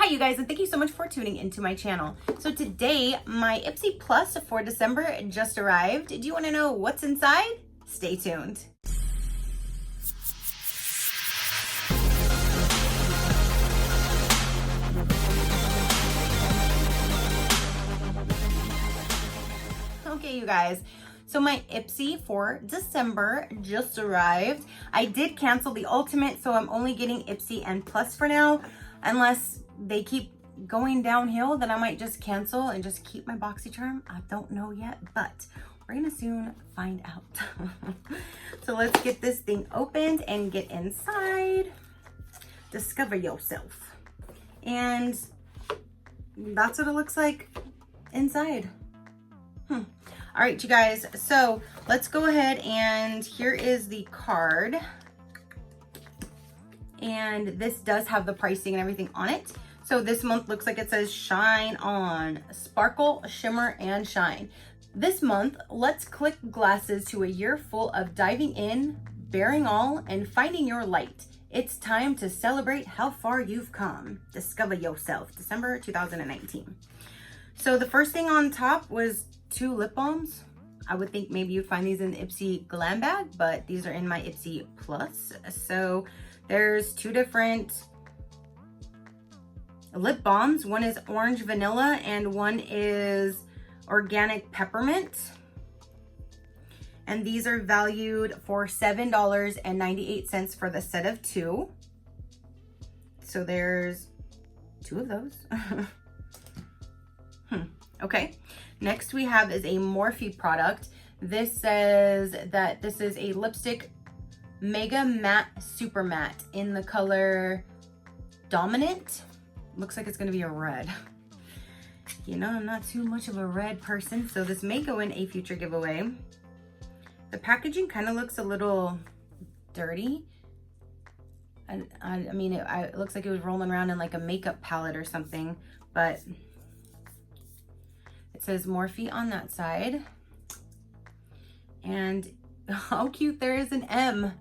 Hi you guys, and thank you so much for tuning into my channel. So today, my Ipsy Plus for December just arrived. Do you want to know what's inside? Stay tuned. Okay, you guys. So my Ipsy for December just arrived. I did cancel the Ultimate, so I'm only getting Ipsy and Plus for now. Unless they keep going downhill, then I might just cancel and just keep my BoxyCharm. I don't know yet, but we're gonna soon find out. So let's get this thing opened and get inside. Discover yourself. And that's what it looks like inside. All right, you guys, so let's go ahead, and here is the card. And this does have the pricing and everything on it. So this month looks like it says Shine On, Sparkle, Shimmer, and Shine. This month, let's click glasses to a year full of diving in, bearing all, and finding your light. It's time to celebrate how far you've come. Discover yourself, December 2019. So the first thing on top was 2 lip balms. I would think maybe you'd find these in the Ipsy Glam Bag, but these are in my Ipsy Plus. So there's 2 different lip balms. One is orange vanilla and one is organic peppermint. And these are valued for $7.98 for the set of 2. So there's 2 of those. Okay. Next we have is a Morphe product. This says that this is a lipstick Mega Matte Super Matte in the color Dominant. Looks like it's gonna be a red. You know, I'm not too much of a red person, so this may go in a future giveaway. The packaging kind of looks a little dirty. I mean, it looks like it was rolling around in like a makeup palette or something, but it says Morphe on that side. And how cute, there is an M.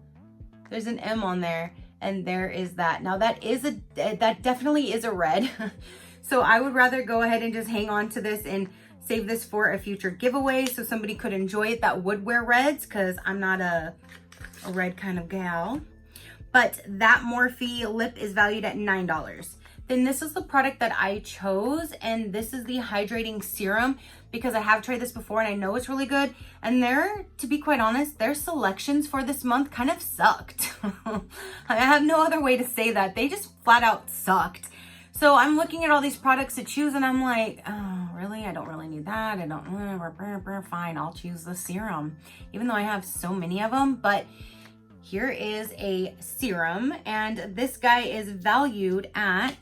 There's an M on there, and there is that. Now that definitely is a red. So I would rather go ahead and just hang on to this and save this for a future giveaway so somebody could enjoy it that would wear reds, because I'm not a red kind of gal. But that Morphe lip is valued at $9. Then this is the product that I chose, and this is the hydrating serum, because I have tried this before and I know it's really good. And to be quite honest, their selections for this month kind of sucked. I have no other way to say that. They just flat out sucked. So I'm looking at all these products to choose and I'm like, oh, really? I don't really need that. I don't, fine, I'll choose the serum, even though I have so many of them. But here is a serum, and this guy is valued at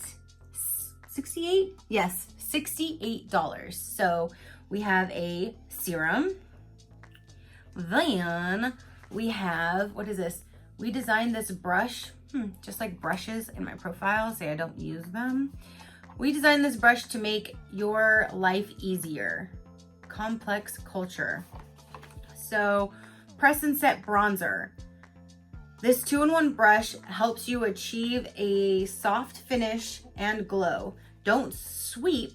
$68? Yes, $68. So we have a serum. Then we have, what is this? We designed this brush, just like brushes in my profile, say I don't use them. We designed this brush to make your life easier. Complex Culture. So press and set bronzer. This 2-in-1 brush helps you achieve a soft finish and glow. Don't sweep,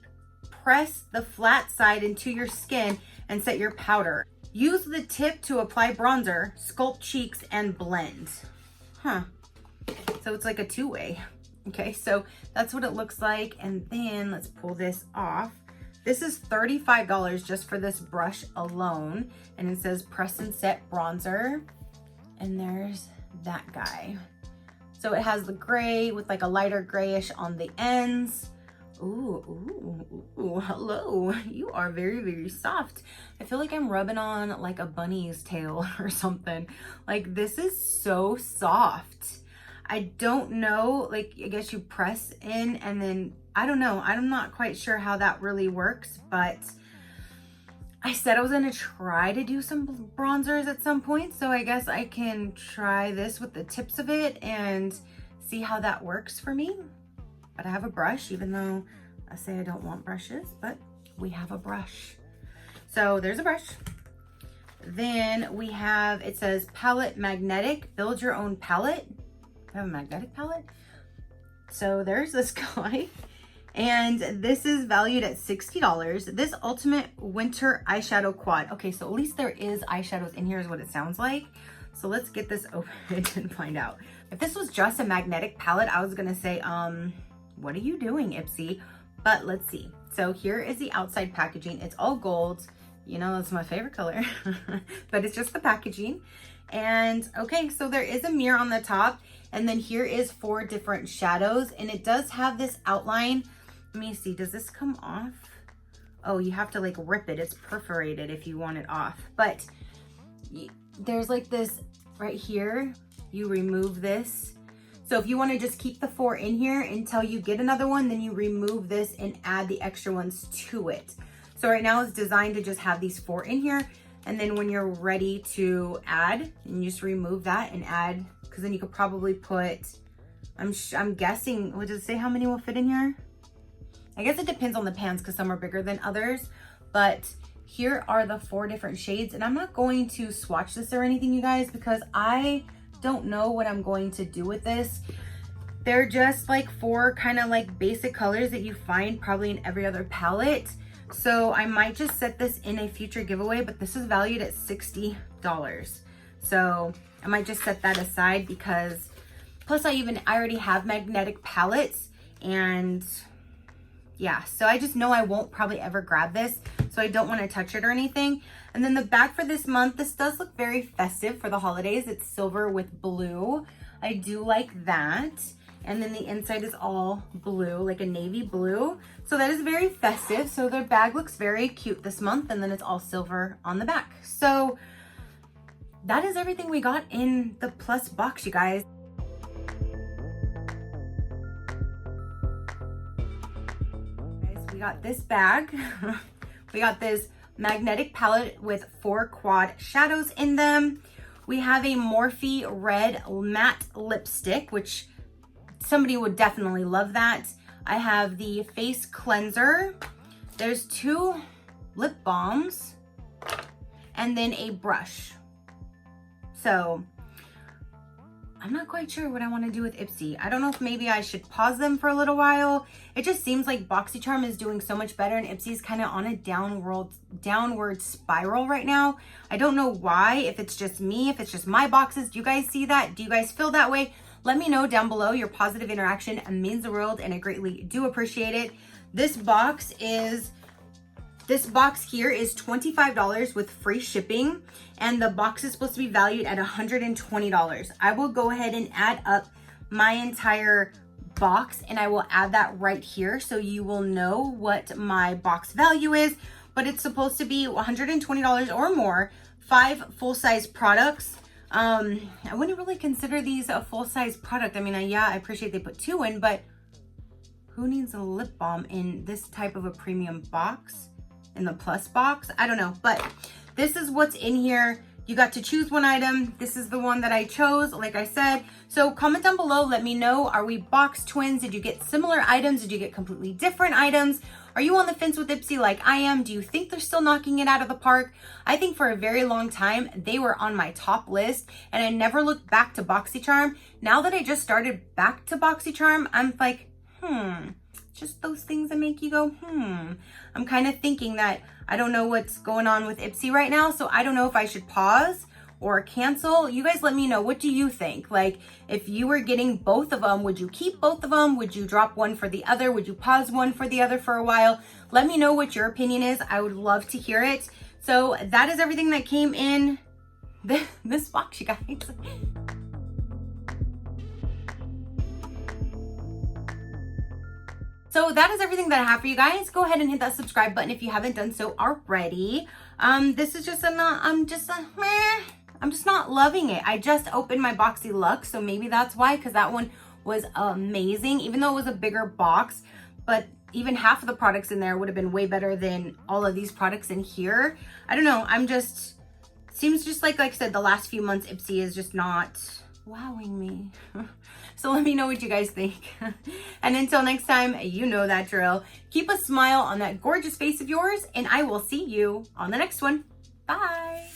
press the flat side into your skin and set your powder. Use the tip to apply bronzer, sculpt cheeks, and blend. So it's like a 2-way. Okay, so that's what it looks like. And then let's pull this off. This is $35 just for this brush alone. And it says press and set bronzer. And there's that guy. So it has the gray with like a lighter grayish on the ends. Ooh, hello. You are very, very soft. I feel like I'm rubbing on like a bunny's tail or something. Like, this is so soft. I don't know, like, I guess you press in and then, I don't know. I'm not quite sure how that really works, but I said I was gonna try to do some bronzers at some point. So I guess I can try this with the tips of it and see how that works for me. But I have a brush, even though I say I don't want brushes, but we have a brush. So there's a brush. Then we have, it says palette magnetic, build your own palette. I have a magnetic palette. So there's this guy. And this is valued at $60. This Ultimate Winter Eyeshadow Quad. Okay, so at least there is eyeshadows in here is what it sounds like. So let's get this open and find out. If this was just a magnetic palette, I was gonna say, what are you doing, Ipsy? But let's see. So here is the outside packaging. It's all gold. You know, that's my favorite color, but it's just the packaging. And okay, so there is a mirror on the top, and then here is 4 different shadows, and it does have this outline. Let me see, does this come off? Oh, you have to like rip it. It's perforated if you want it off. But there's like this right here. You remove this. So if you want to just keep the 4 in here until you get another one, then you remove this and add the extra ones to it. So right now it's designed to just have these 4 in here. And then when you're ready to add, you just remove that and add, because then you could probably put, I'm guessing, what does it say how many will fit in here? I guess it depends on the pans because some are bigger than others, but here are the 4 different shades. And I'm not going to swatch this or anything, you guys, because I don't know what I'm going to do with this. They're just like 4 kind of like basic colors that you find probably in every other palette. So I might just set this in a future giveaway, but this is valued at $60. So I might just set that aside because plus I already have magnetic palettes, and yeah, so I just know I won't probably ever grab this, so I don't want to touch it or anything. And then the bag for this month, this does look very festive for the holidays. It's silver with blue. I do like that. And then the inside is all blue, like a navy blue. So that is very festive. So their bag looks very cute this month, and then it's all silver on the back. So that is everything we got in the Plus box, you guys. We got this bag. We got this magnetic palette with 4 quad shadows in them. We have a Morphe red matte lipstick, which somebody would definitely love that. I have the face cleanser. There's 2 lip balms and then a brush. So I'm not quite sure what I want to do with Ipsy. I don't know if maybe I should pause them for a little while. It just seems like BoxyCharm is doing so much better and Ipsy's kind of on a downward spiral right now. I don't know why, if it's just me, if it's just my boxes. Do you guys see that? Do you guys feel that way? Let me know down below. Your positive interaction means the world and I greatly do appreciate it. This box here is $25 with free shipping, and the box is supposed to be valued at $120. I will go ahead and add up my entire box, and I will add that right here so you will know what my box value is, but it's supposed to be $120 or more, 5 full-size products. I wouldn't really consider these a full-size product. I mean, yeah, I appreciate they put 2 in, but who needs a lip balm in this type of a premium box? In the Plus box? I don't know, but this is what's in here. You got to choose one item. This is the one that I chose, like I said. So comment down below, let me know, are we box twins? Did you get similar items? Did you get completely different items? Are you on the fence with Ipsy like I am? Do you think they're still knocking it out of the park? I think for a very long time, they were on my top list and I never looked back to BoxyCharm. Now that I just started back to BoxyCharm, I'm like, just those things that make you go, I'm kind of thinking that I don't know what's going on with Ipsy right now, so I don't know if I should pause or cancel. You guys let me know, what do you think? Like, if you were getting both of them, would you keep both of them? Would you drop one for the other? Would you pause one for the other for a while? Let me know what your opinion is. I would love to hear it. So that is everything that came in this box, you guys. So that is everything that I have for you guys. Go ahead and hit that subscribe button if you haven't done so already. This is just I'm just not loving it. I just opened my Boxy Luxe, so maybe that's why, because that one was amazing, even though it was a bigger box, but even half of the products in there would have been way better than all of these products in here. I don't know, seems just like I said, the last few months Ipsy is just not wowing me. So let me know what you guys think. And until next time, you know that drill. Keep a smile on that gorgeous face of yours, and I will see you on the next one. Bye.